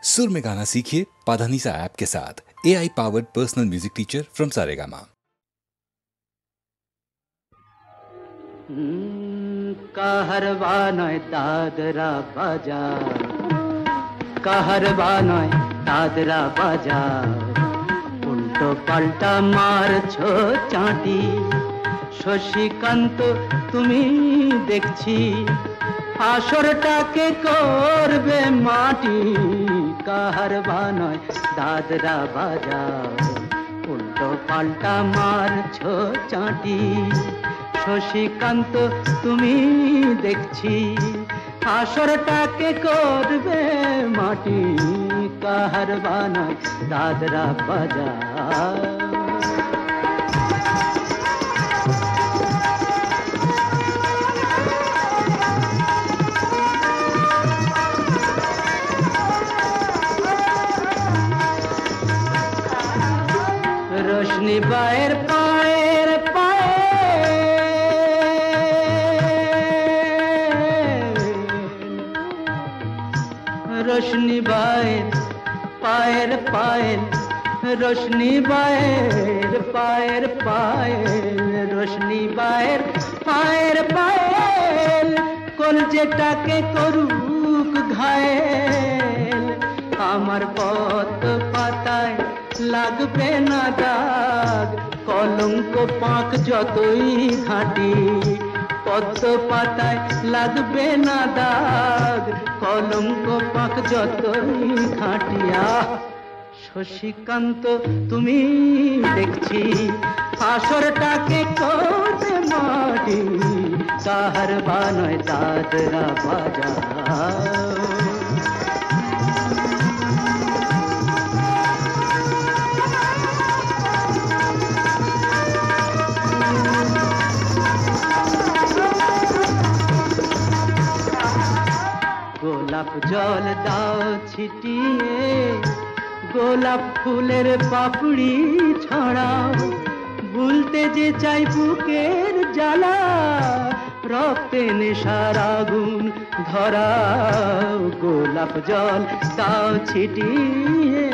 सुर में गाना सीखिए पाधानीसा ऐप के साथ। AI powered personal music teacher from Saregama. Kaharwa নয় দাদরা বাজার, কাহারবা নয় দাদরা বাজার, উল্টো পাল্টা মারছো চাঁটি। শশীকান্ত তুমি দেখছি আসরটাকে করবে মাটি। কাহারবা নয় দাদরা বাজার, উল্টো পাল্টা মারছো চাঁটি। শশীকান্ত তুমি দেখছি আসরটাকে করবে মাটি। কাহারবা নয় দাদরা বাজার। रोशनी बाहर पाएर पाए, रोशनी बाहर पाएर पायल, रोशनी बाहर पाएर पायल, रोशनी बाहर पाएर पायल, কলজেটাকে করুক ঘায়েল। আমার পথ পাতায় লাগবে না দাগ, কলঙ্ক পাক যতই ঘাঁটি। পদ্ম পাতায় লাগবে না দাগ, কলঙ্ক পাক যতই ঘাঁটিয়া। শশীকান্ত তুমি দেখছি আসরটাকে করবে মাটি। কাহারবা নয় দাদরা বাজার। গোলাপ জল দাও ছিটিয়ে, গোলাপ ফুলের পাপড়ি ছড়াও। ভুলতে যে চাই বুকের জ্বালা, রক্তে নেশার আগুন ধরাও। গোলাপ জল দাও ছিটিয়ে,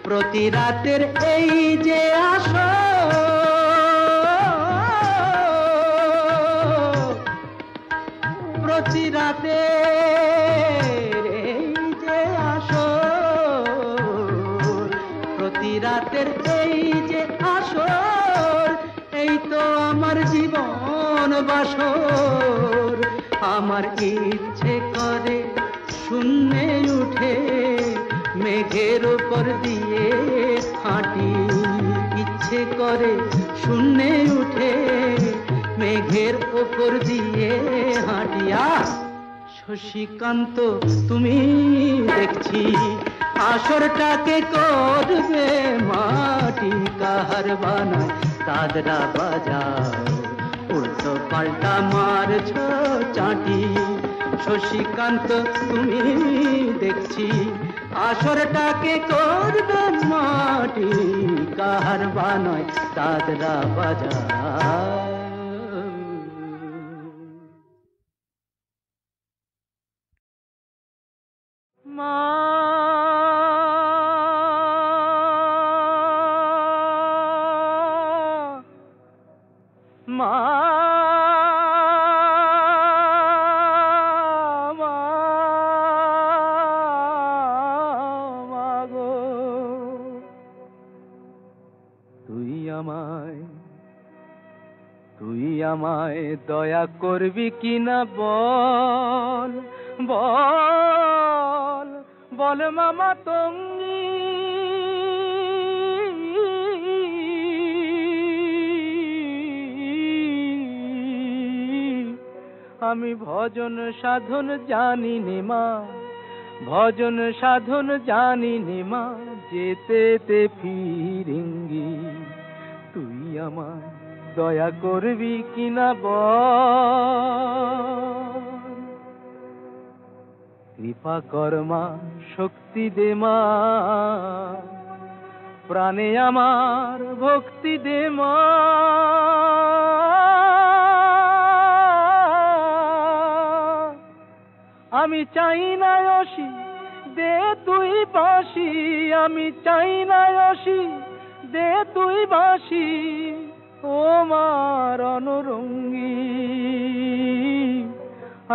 প্রতি রাতের এই যে আসো, প্রতি রাতের এই যে আসর, প্রতি রাতের এই যে আসর, এই তো আমার জীবন বাসর। আমার ইচ্ছে করে শূন্যে উঠে মেঘের উপর দিয়ে হাঁটি। ইচ্ছে করে শূন্যে উঠে মেঘের উপর দিয়ে হাঁটিয়া। শশীকান্ত তুমি দেখছি আসরটাকে করবে মাটি। কাহারবা নয় দাদরা বাজার, উল্টো পাল্টা মারছো চাঁটি। শশীকান্ত তুমি দেখছি আসরটাকে করবে মাটি। কাহারবা নয় দাদরা বাজার। মা মা গো, তুই আমায় দয়া করবি কিনা বল, বল বল মামা তঙ্গী। আমি ভজন সাধন জানি নে মা, ভজন সাধন জানি নে মা, যেতে ফিরেঙ্গি। তুই আমায় দয়া করবি কিনা বল। কৃপা কর মা, শক্তি দে মা, প্রাণে আমার ভক্তি দে মা। আমি চাই না অসি দে তুই বাঁশি, আমি চাই না অসি দে তুই বাঁশি, ও মার অনুরঙ্গী।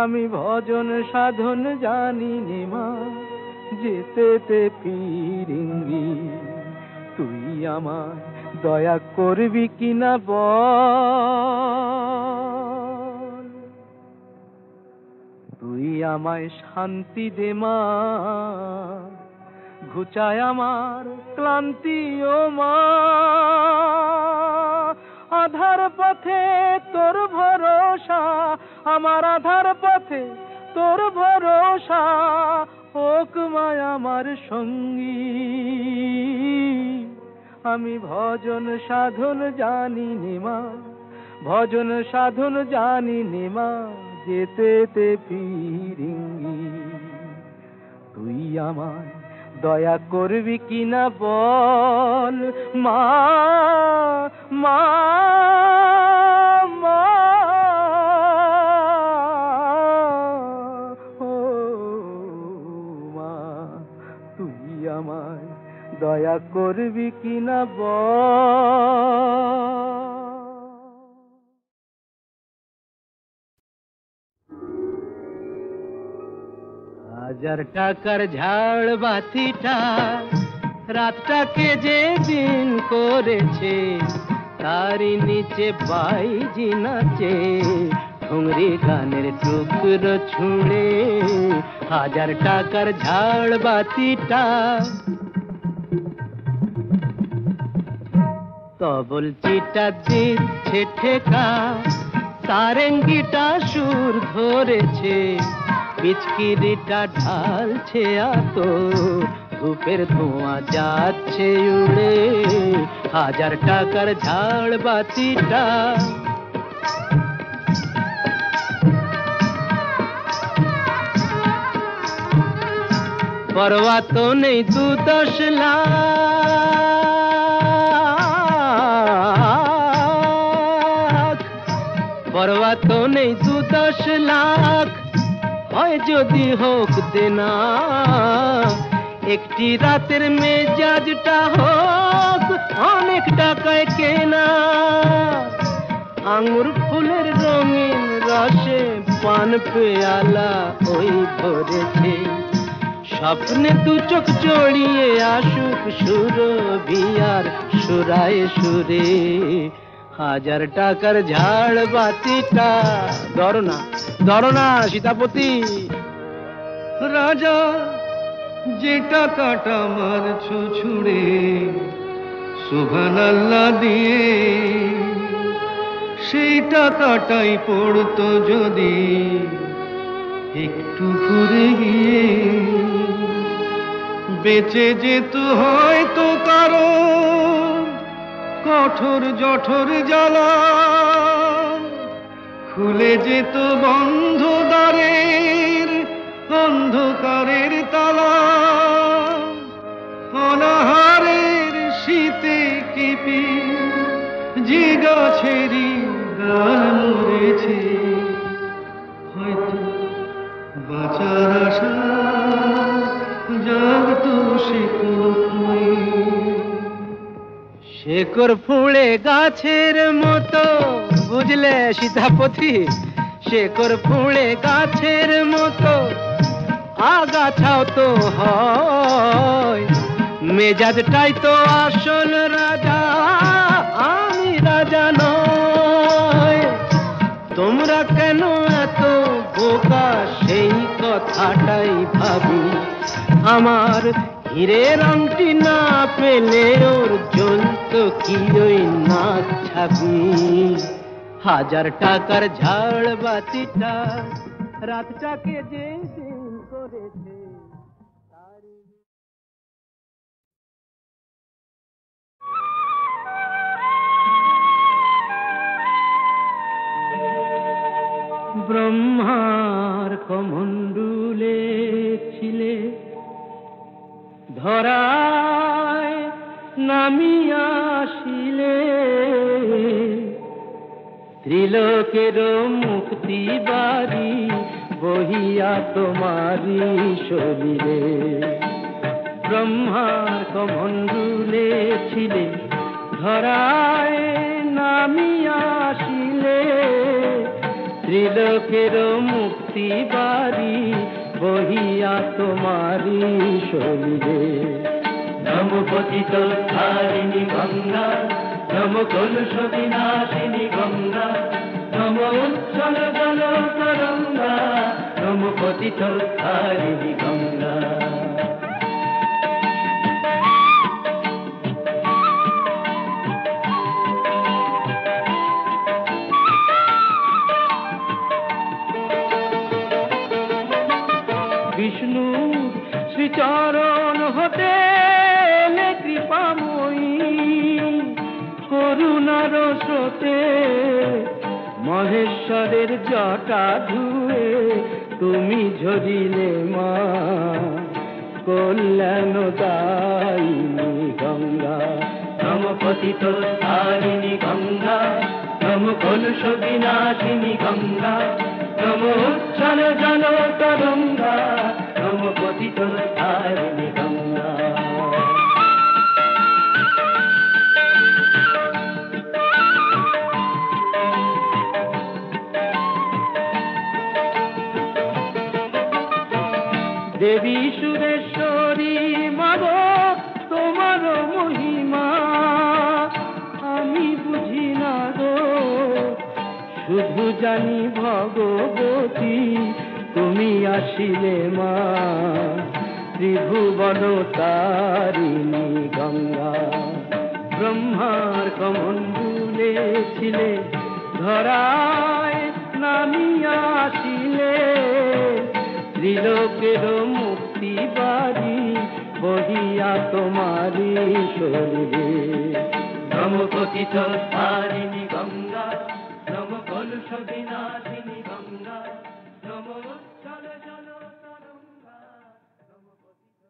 আমি ভজন সাধন জানি নে মা, যেতে ফিরিঙ্গি। তুই আমায় দয়া করবি কিনা বল, তুই আমায় শান্তি দে মা, ঘুচায় আমার ক্লান্তি ও মা। আধার পথে তোর ভরসা, আমার আধার পথে তোর ভরসা, হোক মায় আমার সঙ্গী। আমি ভজন সাধন জানি নে মা, ভজন সাধন জানি নে মা, যেতে ফিরিঙ্গি। তুই আমায় দয়া করবি কিনা বল মা, মা, মা, ও মা, তুই আমায় দয়া করবি কিনা বল। হাজার টাকার ঝাড় বাতিটা রাতটাকে যে দিন করেছে, তারই নিচে বাইজি নাচে ঠুংরি গানের টুকরো ছুঁড়ে। হাজার টাকার ঝাড় বাতিটা তবল চিটা দিচ্ছে ঠেকা, সারেঙ্গিটা সুর ধরেছে, পিচকিরিটা ঢালছে আতর, ধূপের ধোঁয়া যাচ্ছে উড়ে। হাজার টাকার ঝাড় বাতিটা পরোয়া তো নেই 2-10 লাখ, পরোয়া তো নেই 2-10 লাখ, হয় যদি হোক দেনা। একটি রাতের মেজাজটা হোক অনেক টাকায় কেনা। আঙুর ফুলের রঙিন রসে পান পেয়ালা ওই ভরেছে, স্বপ্নে 2 চোখ জড়িয়ে আসুক সুরভিয়ার সুরায় সুরে। হাজার টাকার ঝাড় বাতিটা ধরো না সীতাপতি। রাজা যে টাকাটা মারছো ছুঁড়ে সুবহানাল্লাহ দিয়ে, সেই টাকাটাই পড়তো যদি একটু ঘুরে গিয়ে, বেঁচে যেত হয়তো কারো কঠোর জঠোর জ্বালা, খুলে যেত বন্ধ দ্বারের অন্ধকারের তালা। অনাহারের শীতে কেঁপে যে গাছেরই ডাল মরেছে, হয়তো বাঁচার আশা জাগতো শেকড় ফুঁড়ে গাছের মতো, বুঝলে সীতাপতি? শেকড় ফুঁড়ে গাছের মতো আগাছাও তো হয়, মেজাজটাই তো আসল রাজা, আমি রাজা নয়। তোমরা কেন এত বোকা সেই কথাটাই ভাবি, আমার হীরের আংটি না পেলে ওর জ্বলত কি ওই নাক ছাবি। হাজার টাকার ঝাড় বাতিটা রাতটাকে যে দিন করেছে, ব্রহ্মার কমণ্ডুলে ছিলে ধরায় নামিয়া আসিলে, ত্রিলোকের মুক্তি বাড়ি বহিয়া তোমারি শরীরে। ব্রহ্মার কমণ্ডলে ছিলে, ধরায় নামিয়া আসিলে, ত্রিলোকের মুক্তি বাড়ি বহিয়া তোমারি শরীরে। নম পতিত ধারিণী গঙ্গা, নম কলুষ বিনাশিনী গঙ্গা, নম উচ্ছল জল তরঙ্গা, নম পতিত ধারিণী গঙ্গা। বিষ্ণু শ্রীচরণ হতে কৃপাময়ী, করুণার স্রোতে মহেশ্বরের জটা ধুয়ে তুমি ঝরিলে মা, কল্যাণ দায়িনী গঙ্গা। নম পতিত ধারিণী গঙ্গা, নম কলুষ বিনাশিনী গঙ্গা, নম উচ্ছল জল তরঙ্গা, নম পতিত ধারিণী গঙ্গা। দেবী সুরেশ্বরী মাগো তোমার মহিমা আমি বুঝি না গো, শুধু জানি ভগবতী তুমি আসিলে মা, ত্রিভুবন তারিণী গঙ্গা। ব্রহ্মার কমণ্ডলে ছিলে, ধরায় নামিয়া আসিলে, ত্রিলোকের মুক্তি বাড়ি বহিয়া তোমারি শরীরে। নম পতিত ধারিণী গঙ্গা, নম কলুষ বিনাশিনী গঙ্গা, নম উচ্ছল জল তরঙ্গা, নম পতিত।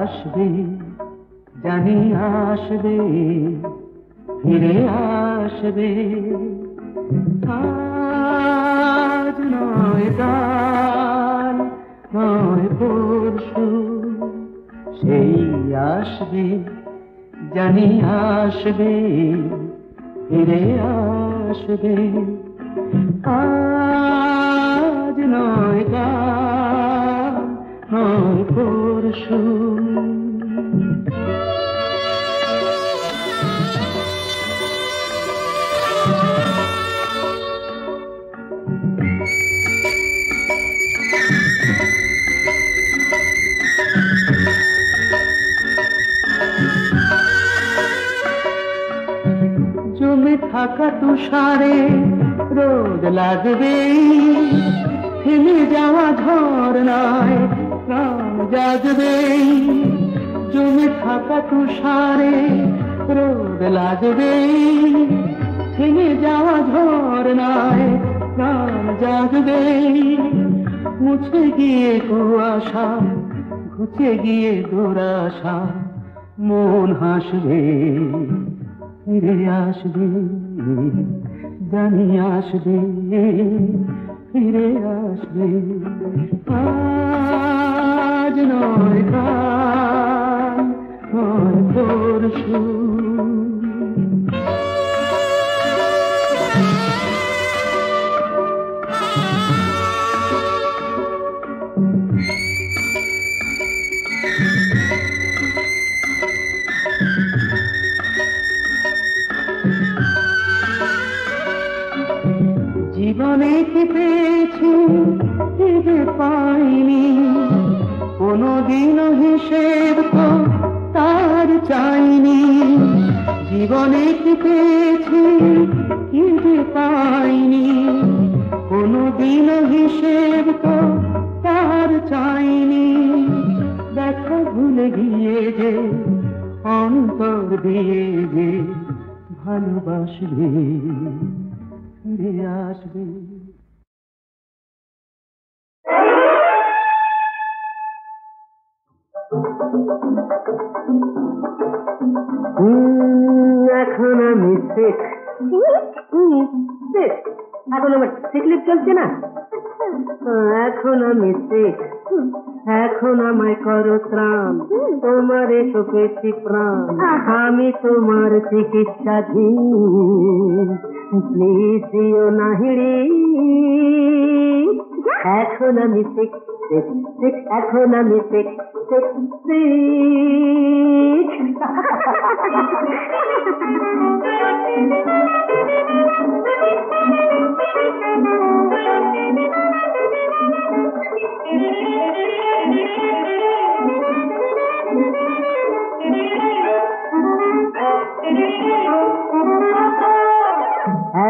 আসবে জানি আসবে, ফিরে আসবে, আজ নয় কাল নয় পরশু, সেই আসবে জানি আসবে, ফিরে আসবে, আজ নয় কাল নয় পরশু। জমে থাকা তুষারে রোদ লাগবে, থেমে যাওয়া ঝরনায় প্রাণ জাগবে। জমে থাকা তুষারে রোদ লাগবে, থেমে যাওয়া ঝরনায় প্রাণ জাগবে। মুছে গিয়ে কুয়াশা, ঘুচে গিয়ে দুরাশা, মন হাসবে, ফিরে আসবে, জানি আসবে, ফিরে আসবে, আজ নয় কাল নয় পরশু। জীবনে কি পেয়েছি ফিরে পাইনি, কোনদিনও হিসেব তো তার চাইনি। জীবনে কি পেয়েছি ফিরে পাইনি, দিন হিসেব তো তার চাইনি, দেখা ভুলে গিয়ে যে অন্তর দিয়ে যে ভালোবাসবে ফিরে আসবে। এখন আমি শেখ, এখন আমার সিকলিপ চলছে না, এখন আমি শেখ, এখন আমায় করো ত্রাণ, তোমার এসো পেয়েছি প্রাণ, আমি তোমার চিকিৎসাধীন, প্লিজ দিও না হিড়ি। এখন আমি শেখ, এখন আমি শেখ,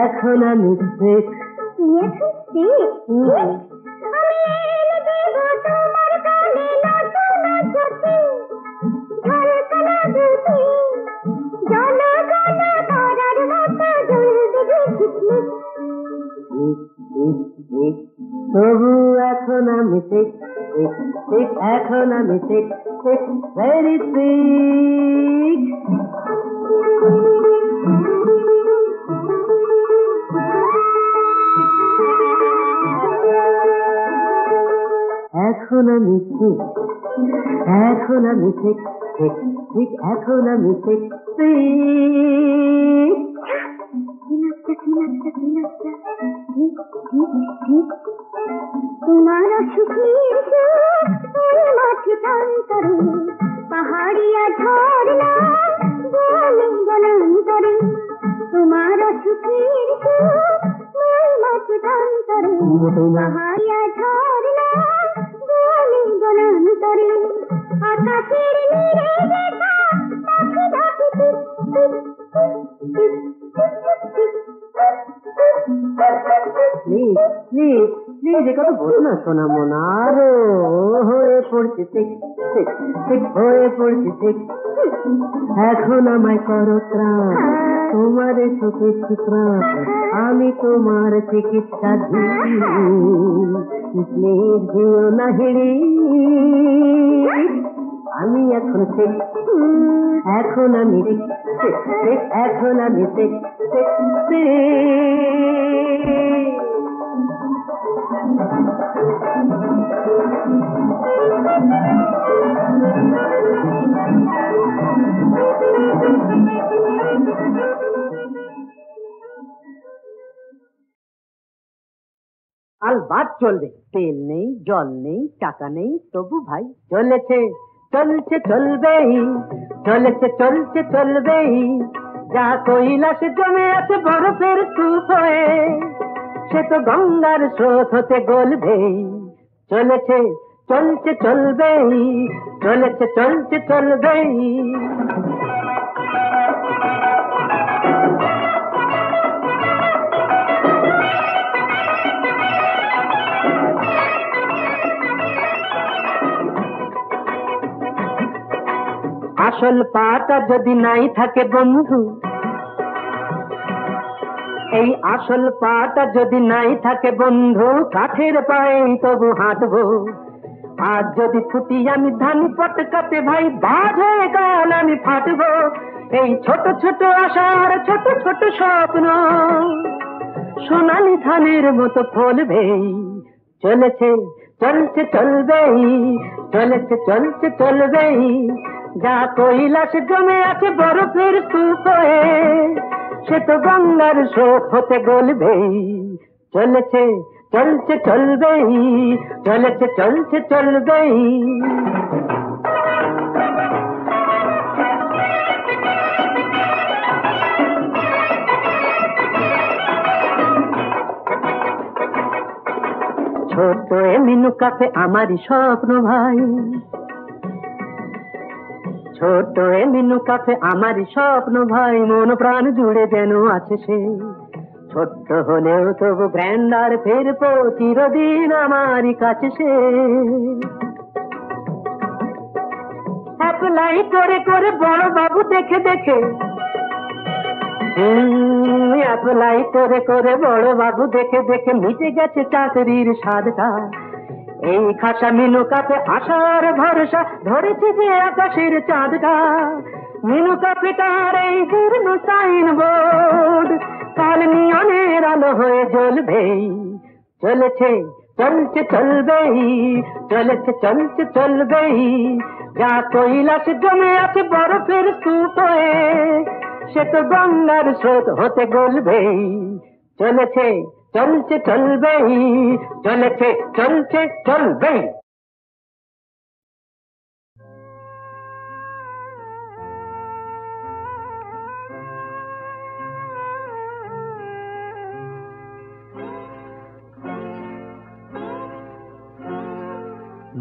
এখন আমি শেখ। তবু এখন আমি শেখ, এখন আমি শেখ, ভেরি সিক। এখন আমি শেখ, এখন আমি শেখ, এখন আমি শেখ। তোমার সুখের মাঠে প্রান্তরে পাহাড়িয়া ঝরনা বলে বনান্তরে, তোমার সুখের মাঠে প্রান্তরে পাহাড়িয়া ঝরনা বলে বনান্তরে, আকাশের নীরে দেখা পাখি ডাকে প্লিজ প্লিজ প্লিজ, এ কথা বলো না সোনা মনা, আরো হয়ে পড়ছে ঠিক ঠিক ঠিক হয়ে পড়ছে ঠিক। এখন আমায় করো ত্রাণ, তোমার সুখেছি প্রাণ, আমি তোমার চিকিৎসাধীন, প্লিজ দিও না হিড়ি। আমি এখন ঠিক, এখন আমি ঠিক, এখন আমি ঠিক। আলবাত চলবে, তেল নেই জল নেই টাকা নেই, তবু ভাই চলেছে চলছে চলবেই, চলেছে চলছে চলবেই, যা কৈলাসে জমে আছে বরফের স্তূপ হয়ে, সে তো গঙ্গার স্রোত হতে গলবেই, চলেছে চলছে চলবেই, চলেছে চলছে চলবেই। আসল পাটা যদি নাই থাকে বন্ধু, এই আসল পাটা যদি নাই থাকে বন্ধু, কাঠের পায়ে তবু হাঁটবো। আজ যদি ছুটি আমি ধান পটকাতে ভাই, বাজ হয়ে কাল আমি ফাটবো। এই ছোট ছোট আশার ছোট ছোট স্বপ্ন সোনালি ধানের মতো ফলবেই, চলেছে চলছে চলবেই, চলেছে চলছে চলবেই, যা কৈলাসে জমে আছে বরফের স্তূপ হয়ে, সে তো গঙ্গার স্রোত হতে গলবেই, চলেছে চলছে চলবেই, চলেছে চলছে চলবেই। ছোট মিনু কাফে আমারই স্বপ্ন ভাই, ছোট মিনু কাফে আমারই স্বপ্ন ভাই, মন প্রাণ জুড়ে যেন আছে সে। ছোট্ট হলেও তবু গ্র্যান্ড আর ফিরবো চিরদিন আমারই কাছে সে। অ্যাপ্লাই করে করে বড় বাবু দেখে দেখে, অ্যাপ্লাই করে করে বড় বাবু দেখে দেখে মিটে গেছে চাকরির স্বাদটা। এই খাসা মিনু কাপে আশার ভরসা ধরেছে যে আকাশের চাঁদটা। মিনু কাপেটার এই জীর্ণ সাইনবোর্ড কাল নিয়নের আলো হয়ে জ্বলবেই। চলেছে চলছে চলবেই, চলেছে চলছে চলবেই। যা কৈলাস জমে আছে বরফের স্তূপ হয়ে, সে তো গঙ্গার স্রোত হতে গলবেই। চলেছে চলছে চলবেই, চলেছে চলছে চলবেই।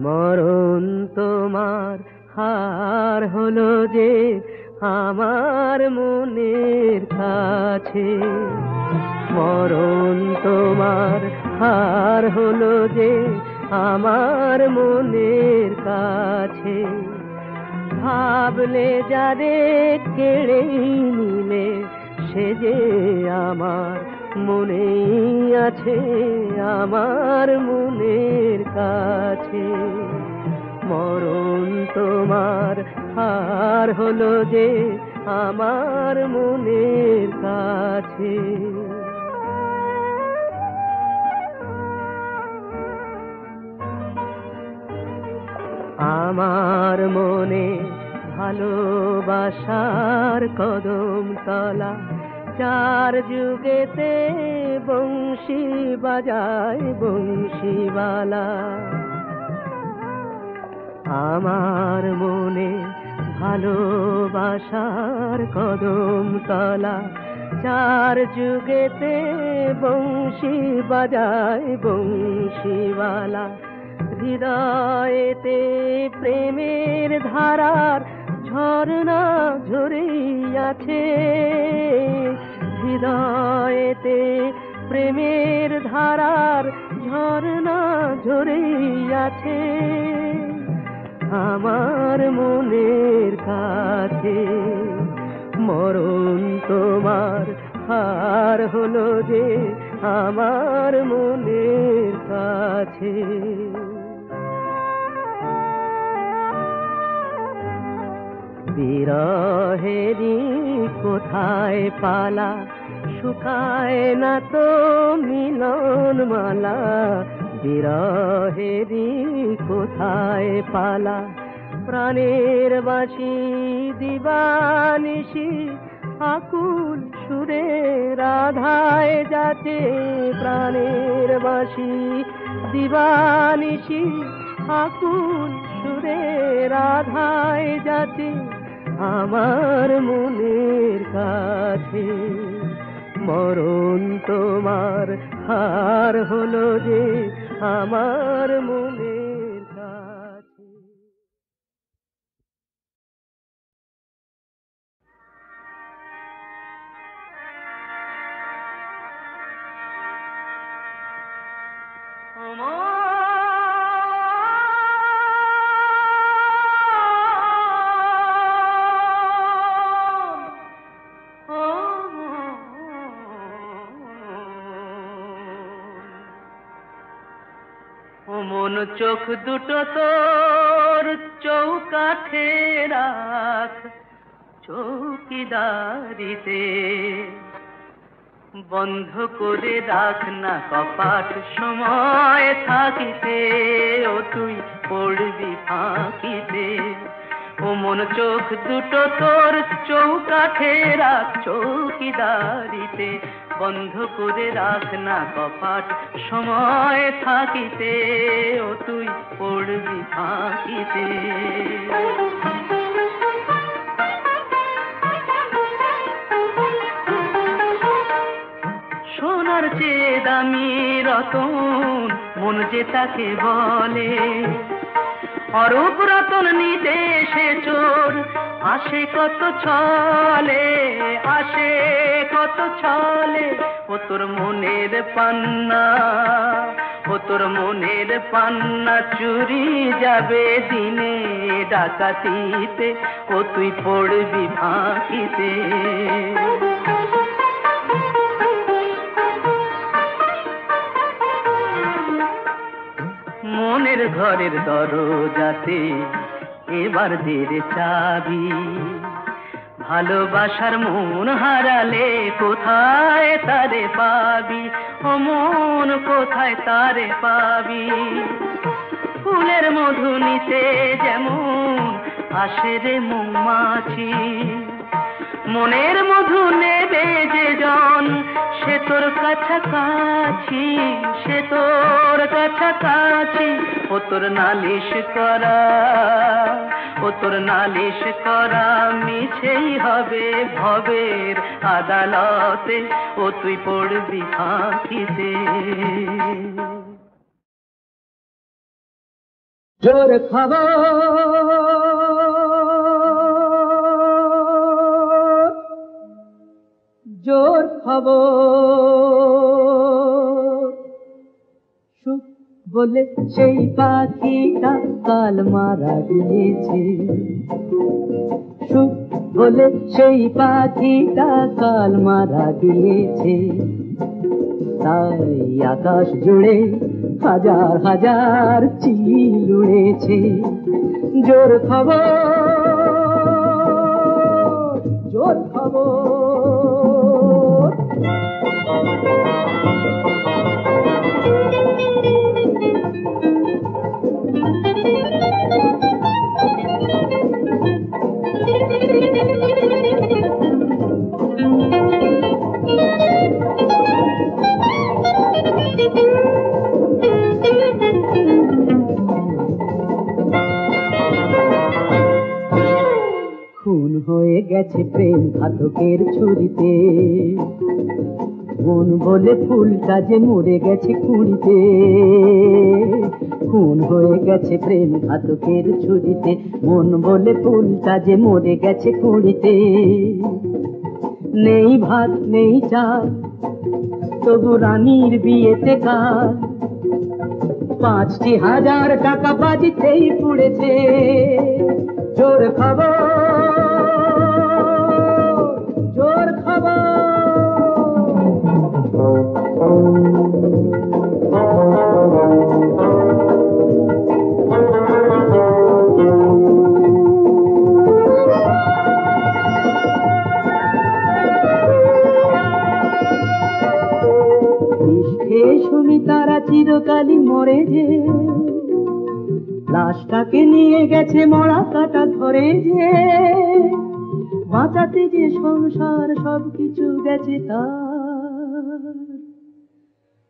মরণ তোমার হার হলো যে আমার মনের কাছে, মরণ তোমার হার হলো যে আমার মনের কাছে। ভাবলে যারে কেড়ে নিলে সে যে আমার মনেই আছে আমার মনের কাছে। মরণ তোমার হার হলো যে আমার মনের কাছে। আমার মনে ভালোবাসার কদম তলা, চার যুগেতে বংশী বাজায় বংশীওয়ালা। আমার মনে ভালোবাসার কদম তলা, চার যুগেতে বংশী বাজায় বংশীওয়ালা। হৃদয়েতে প্রেমের ধারার ঝরনা ঝরেই আছে, হৃদয়েতে প্রেমের ধারার ঝরনা ঝরেই আছে আমার মনের কাছে। মরণ তোমার হার হলো যে আমার মনের কাছে। বিরহেরি কোথায় পালা, শুকায় না তো মিলন মালা। বিরহেরি কোথায় পালা, প্রাণের বাঁশি দিবানিশি আকুল সুরে রাধায় যাচ্ছে। প্রাণের বাঁশি দিবানিশি আকুল সুরে রাধায় যাচ্ছে আমার মনের কাছে। মরণ তোমার হার হলো যে আমার মনের কাছে। মন চোখ দুটো তোর চৌকাঠে রাখ, চৌকিদারিতে বন্ধ করে রাখ না কপাট সময় থাকিতে, ও তুই পড়বি ফাঁকিতে। ও মন চোখ দুটো তোর চৌকাঠে রাখ, চৌকিদারিতে বন্ধ করে রাখ না কপাট সময় থাকিতে, ও তুই পড়বি ফাঁকিতে। সোনার চেয়ে দামি রতন মন যে তাকে বলে, অরূপ রতন নিতে সে চোর আসে কত ছলে, আসে কত ছলে। ও তোর মনের পান্না, ও তোর মনের পান্না চুরি যাবে দিনে ডাকাতিতে, ও তুই পড়বি ফাঁকিতে। মনের ঘরের দরজাতে এবার দে রে চাবি, ভালোবাসার মন হারালে কোথায় তারে পাবি, ও মন কোথায় তারে পাবি। ফুলের মধু নিতে যেমন আসে রে মৌমাছি, মনের মধু নেবে যে জন সে তোর কাছাকাছি, সে তোর কাছাকাছি। ও তোর নালিশ করা, ও তোর নালিশ করা মিছেই হবে ভবের আদালতে, ও তুই পড়বি ফাঁকিতে। জোর খবর, জোর খবর, সুখ বলে সেই পাখিটা কাল মারা গিয়েছে, সুখ বলে সেই পাখিটা কাল মারা গিয়েছে। তাই আকাশ জুড়ে হাজার হাজার চিল উড়েছে। জোর খবর, জোর খবর। খুন হয়ে গেছে প্রেম ঘাতকের ছুরিতে, মন বলে ফুলটা যে মরে গেছে কুড়িতে। খুন হয়ে গেছে প্রেম ঘাতকের ছুরিতে, মন বলে ফুলটা যে মরে গেছে কুড়িতে। নেই ভাত নেই চাল তবু রানীর বিয়েতে কাল ৫,০০০ টাকা বাজিতেই পুড়েছে। জোর খবর, জোর খবর। সুমিতারা চিরকালই মরে যে, লাশটাকে নিয়ে গেছে মরা কাটা ধরে যে। বাঁচাতে যে সংসার সবকিছু গেছে তার,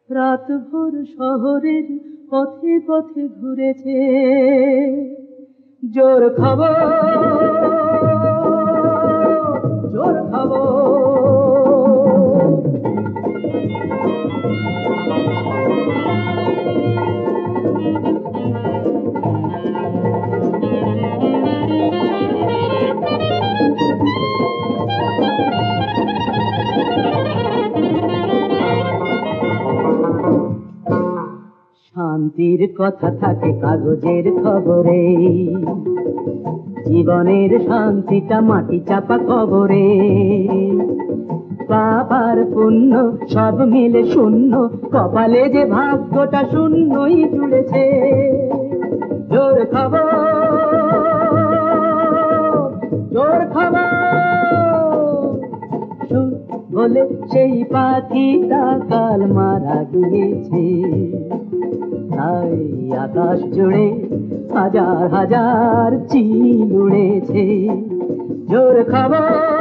রাত ভোর শহরের পথে পথে ঘুরেছে। জোর খবর, জোর খবর। শান্তির কথা থাকে কাগজের খবরে, জীবনের শান্তিটা মাটি চাপা কবরে। পাপ আর পুণ্য সব মিলে শূন্য, কপালে যে ভাগ্যটা শূন্যই জুড়েছে। জোর খবর, জোর খবর। বলে সেই পাখিটা কাল মারা গিয়েছে। তাই আকাশ জুড়ে হাজার হাজার চিল উড়েছে। জোর খবর।